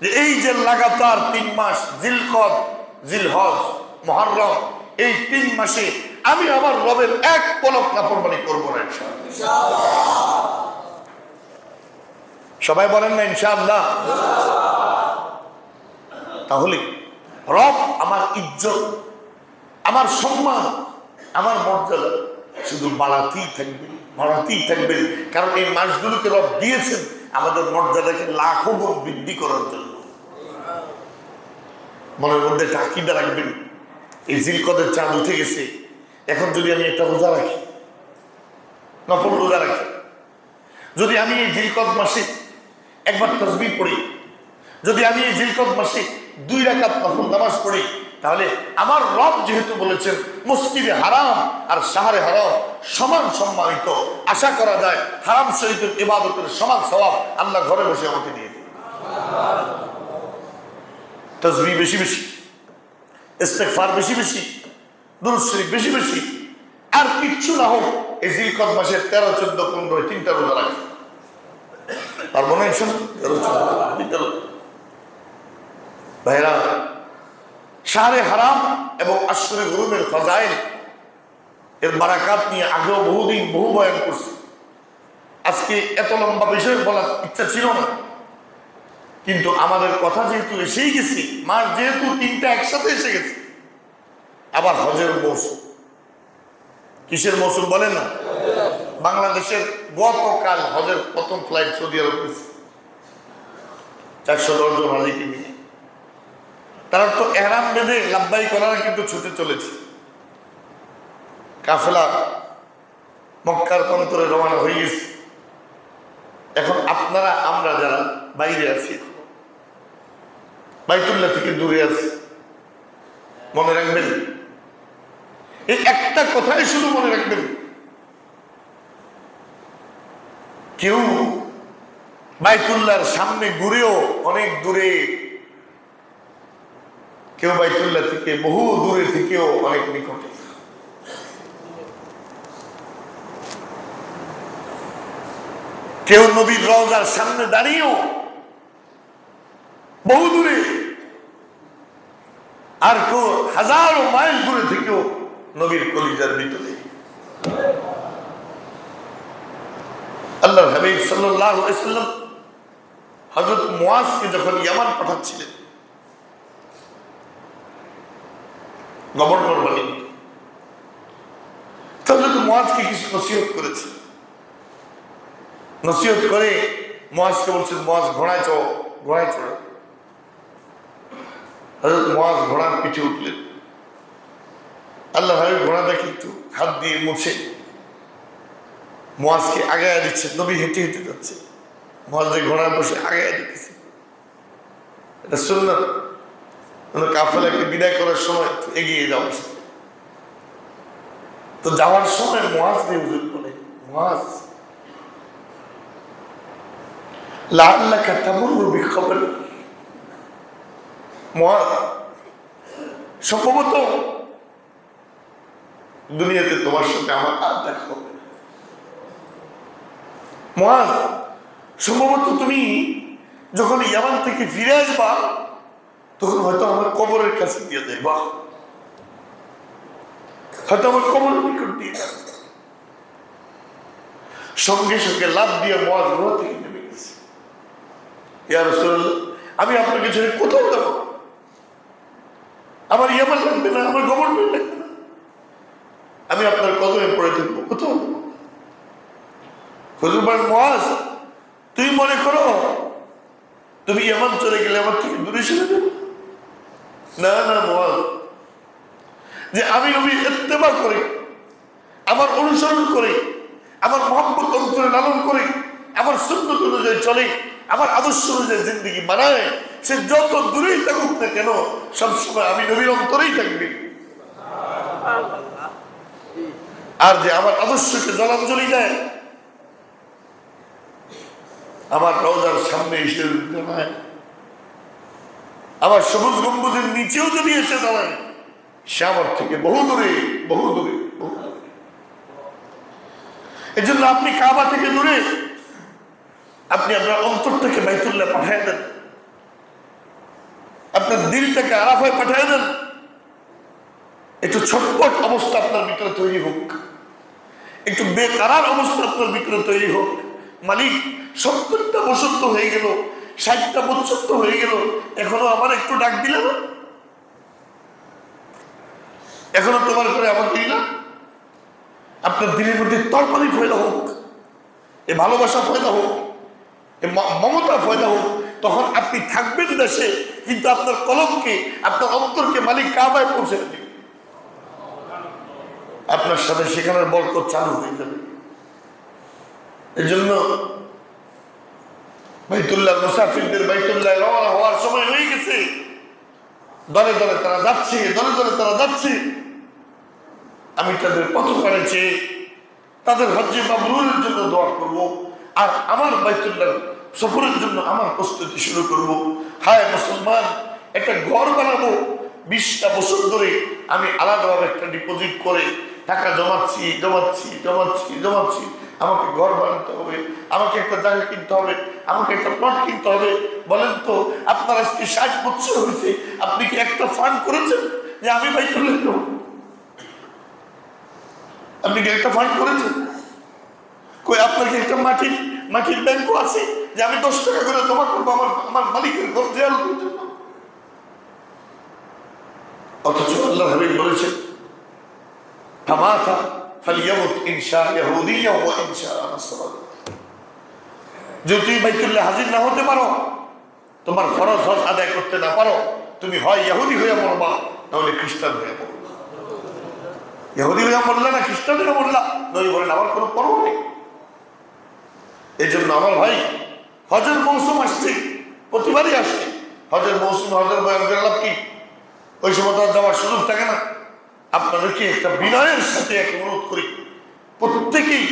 যে এই যে লাগাতার 3 মাস জিলকদ, জিলহজ, মুহররম, এই 3 মাসে আমি আমার রবের এক পলক নাফরমানি করব না ইনশাআল্লাহ। সবাই বলেন না ইনশাআল্লাহ? তাহলে রব আমার ইজ্জত, আমার সম্মান, আমার মর্যাদা শুধু বাড়াতেই থাকবেন, বাড়াতেই থাকবেন। কারণ এই মাসগুলোকে রব দিয়েছেন আমাদের মর্যাদাকে লাখো গুণ বৃদ্ধি করার জন্য। মনের মধ্যে তাকিদা রাখবেন, এই জিলকদের চাঁদ উঠে গেছে, এখন যদি আমি একটা রোজা রাখি, নফল রোজা রাখি, যদি আমি এই জিলকদ মাসে একবার তাসবিহ পড়ি, যদি আমি এই জিলকদ মাসে 2 রাকাত নফল নামাজ পড়ি, তাহলে আমার রব যেহেতু বলেছেন মসজিদে হারাম আর শাহরে হারাম সমান সম্মানিত, আশা করা যায় হারাম শরীফের ইবাদতের সমান সওয়াব আল্লাহ ঘরে বসে আমাকে দিয়ে দেবেন। তাসবিহ বেশি বেশি, ইস্তেগফার বেশি বেশি, দুরূদ শরীফ বেশি বেশি, আর কিচ্ছু না হোক এই জিলকদ মাসের 13, 14, 15 3টা রোজা রাখি। আর মনে হয় 13, 14 ভাইরা, শাহরে হারাম এবং আশরে হুরুমের ফাজাইল এর বারাকাত নিয়ে আগেও বহুদিন বহু বয়ান করছি। আজকে এত লম্বা বিষয় বলার ইচ্ছা ছিল না, কিন্তু আমাদের কথা যেহেতু এসেই গেছি, মাস যেহেতু 3টা একসাথে এসে গেছে, আবার হজের মৌসুম। কিসের মৌসুম বলেন না? বাংলাদেশের গতকাল হজের প্রথম ফ্লাইট সৌদি আরব গেছে 410 জন হাজিকে নিয়ে। তারা তো এহরাম বেঁধে লাব্বাই করার কিন্তু ছুটে চলেছে। কাফেলা মক্কার প্রান্তরে রওনা হয়ে গেছে। এখন আপনারা আমরা যারা বাইরে আছি, বাইতুল্লাহ থেকে দূরে আছি, মনে রাখবেন এই একটা কথাই শুধু মনে রাখবেন, কেউ বাইতুল্লাহর সামনে ঘুরেও অনেক দূরে, কেউ বাইতুল্লাহ থেকে বহু দূরে থেকেও অনেক নিকটে। কেউ নবীর রওজার সামনে দাঁড়িয়েও বহু দূরে, আর কেউ হাজারো মাইল দূরে থেকেও নবীর কলিজার ভিতরে। আল্লাহর হাবিব সাল্লাল্লাহু আলাইহি ওয়াসাল্লাম হযরত মুআজকে যখন ইয়ামান পাঠাচ্ছিলেন গভর্নর বানিয়ে, হযরত মুআজকে কিছু নসিহত করেছে। নসিহত করে মুআজকে বলছেন, মুআজ ঘোড়ায় চড়ো, ঘোড়ায় চড়ো। হযরত মুআজ ঘোড়ার পিঠে উঠলেন। আল্লাহ হাবিব ঘোড়াটাকে একটু হাত দিয়ে মুছে মুয়াজকে আগায়া দিচ্ছে, নবী হেঁটে হেঁটে যাচ্ছে, মুয়াজের ঘোড়ায় বসে আগায়া দিতেছে। এটা সুন্নাত, মানে কাফেলাকে বিদায় করার সময় একটু এগিয়ে যাওয়ার সাথে। তো যাওয়ার সময় মুয়াজ হুজুর বলে, মুয়াজ লাআল্লাকা তামুরু বিখবরি, মুয়াজ সম্ভবত দুনিয়াতে তোমার সাথে আমার আর দেখা হবে। মুয়াজ সম্ভবত তুমি যখন ইয়ামান থেকে ফিরে আসবা তখন হয়তো আমার কবরের কাছে দিয়ে যাইবা, হয়তো আমার কবরের নিকট দিয়ে যাবে। সঙ্গে সঙ্গে লাফ দিয়ে মুয়াজ ঘোড়া থেকে নেমে গেছে। ইয়া রাসূলুল্লাহ, আমি আপনাকে ছেড়ে কোথাও যাব না, আমার ইয়ামান লাগবে না, আমার গভর্নমেন্ট লাগবে না, আমি আপনার কদমে পড়ে থাকবো, কোথাও যাব না। হুজুর বলেন, মুয়াজ তুই মনে করো তুমি ইয়ামান চলে গেলে আমার থেকে দূরে সরে যাবে? না না মুয়াজ, যে আমি নবী ইত্তেবা করি, আমার অনুসরণ করে, আমার মহব্বত অন্তরে লালন করে, আমার সুন্নত অনুযায়ী চলে, আমার আদর্শ অনুযায়ী জিন্দগি বানায়, সে যত দূরেই থাকুক না কেন সবসময় আমি নবীর অন্তরেই থাকবে। আর যে আমার আদর্শকে জলাঞ্জলি দেয়, আমার রওজার সামনে এসে দাঁড়ায়, আমার সবুজ গম্বুজের নিচেও যদি এসে দাঁড়ায়, সে আমার থেকে বহু দূরে, বহু দূরে, বহু দূরে। এই জন্য আপনি কাবা থেকে দূরে, আপনি আপনার অন্তরটাকে বাইতুল্লাহ পাঠিয়ে দেন, আপনার দিলটাকে আরাফায় পাঠিয়ে দেন। একটু ছটপট অবস্থা আপনার ভিতরে তৈরি হোক, একটু বেকারার অবস্থা আপনার ভিতরে তৈরি হোক। মালিক 70টা বছর তো হয়ে গেল, 60টা বছর তো হয়ে গেল, এখনো আমার একটু ডাক দিলে না, এখনো তোমার করে আমার দিই না। আপনার দিনের মধ্যে তরকারি ফয়দা হোক, এ ভালোবাসা ফয়দা হোক, এ মমতা ফয়দা হোক, তখন আপনি থাকবেন দেশে, কিন্তু আপনার কলমকে, আপনার অন্তরকে মালিক কাবায় পৌঁছে দেবে। আপনার সাথে সেখানের বরকত চালু হয়ে যাবে। এই জন্য বাইতুল্লাহ মুসাফিরদের বাইতুল্লাহ রওনা হওয়ার সময় হয়ে গেছে, দলে দলে তারা যাচ্ছে, দলে দলে তারা যাচ্ছে। আমি তাদের পথকারে চেয়ে তাদের হজ্জে মাবরুরের জন্য দোয়া করব, আর আমার বাইতুল্লাহ সফরের জন্য আমার প্রস্তুতি শুরু করব। হায় মুসলমান, একটা ঘর বানাবো, 20টা বছর ধরে আমি আলাদাভাবে একটা ডিপোজিট করে টাকা জমাচ্ছি জমাচ্ছি জমাচ্ছি জমাচ্ছি। আমাকে ঘর বানাতে হবে, আমাকে একটা জায়গা কিনতে হবে, আমাকে একটা প্লট কিনতে হবে। বলেন তো, আপনার আজকে 60 বছর হয়েছে, আপনি কি একটা ফান্ড করেছেন যে আমি বাইতুল্লাহ দেব? আপনি কি একটা ফান্ড করেছেন? কই আপনার কি একটা মাটির ব্যাংকও আছে যে আমি 10 টাকা করে জমা করবো আমার মালিকের ঘর দেয়াল জন্য? অথচ আল্লাহ হাবিব বলেছেন, ফামাতা ফালিয়ামুত ইনশা ইয়াহুদিয়্যা ওয়া ইনশা নাসরানি। যদি তুমি বাইতুল্লাহ হাজির না হতে পারো, তোমার ফরজ হজ আদায় করতে না পারো, তুমি হয় ইহুদি হয়ে মরবা, নাহলে খ্রিস্টান হয়ে মরবা। ইহুদি হয়ে মরলা না খ্রিস্টান হয়ে মরলা, নবী বলেন আমার কোনো পরোয়া নেই। এই জন্য আমার ভাই, হজের মৌসুম আসছে, প্রতিবারই আসছে। হজের মৌসুমে হজের বয়ান করে লাভ কি? ওই সময় তো যাওয়ার সুযোগ থাকে না। আপনাদেরকে একটা বিনয়ের সাথে এক অনুরোধ করি, প্রত্যেকেই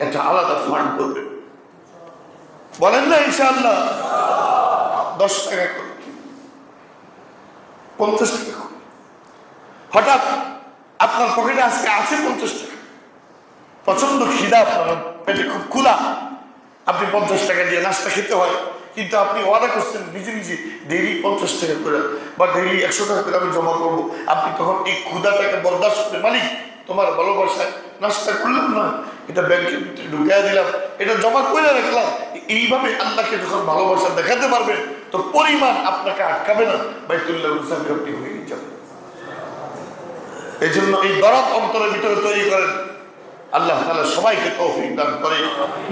একটা আলাদা ফান্ড করবেন। বলেন না ইনশাআল্লাহ? 10 টাকা করে, 50 টাকা করে। হঠাৎ আপনার পকেটে আজকে আছে 50 টাকা, প্রচন্ড খিদা, আপনার পেটে খুব ক্ষুধা, আপনি 50 টাকা দিয়ে নাস্তা খেতে হয়, কিন্তু আপনি ওয়াদা করছেন নিজে নিজে ডেইলি 50 টাকা করে বা ডেইলি 100 টাকা করে আমি জমা করবো। আপনি তখন এই ক্ষুধাটাকে বরদাস্ত করে, মালিক তোমার ভালোবাসায় নাস্তা করলাম না, এটা ব্যাংকের ভিতরে ঢুকিয়ে দিলাম, এটা জমা করে রাখলাম। এইভাবে আল্লাহকে যখন ভালোবাসা দেখাতে পারবেন, তো পরিমাণ আপনাকে আটকাবে না, বাইতুল্লাহ মুসাফির আপনি হয়ে যাবেন। এই জন্য এই দরদ অন্তরের ভিতরে তৈরি করেন। আল্লাহ তাআলা সবাইকে তৌফিক দান করে।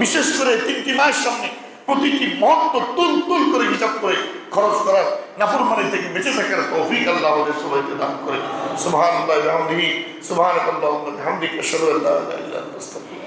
বিশেষ করে 3টি মাস সামনে প্রতিটি মুহূর্ত তুল করে হিসাব করে খরচ করার, নাফরমানি থেকে বেঁচে থাকার তৌফিক আল্লাহ আমাদের সবাইকে দান করে। সুবহানাল্লাহি ওয়া বিহামদিহি, সুবহানাকাল্লাহুম্মা ওয়া বিহামদিকা, আশহাদু আল্লা ইলাহা ইল্লা আনতা, আস্তাগফিরুকা।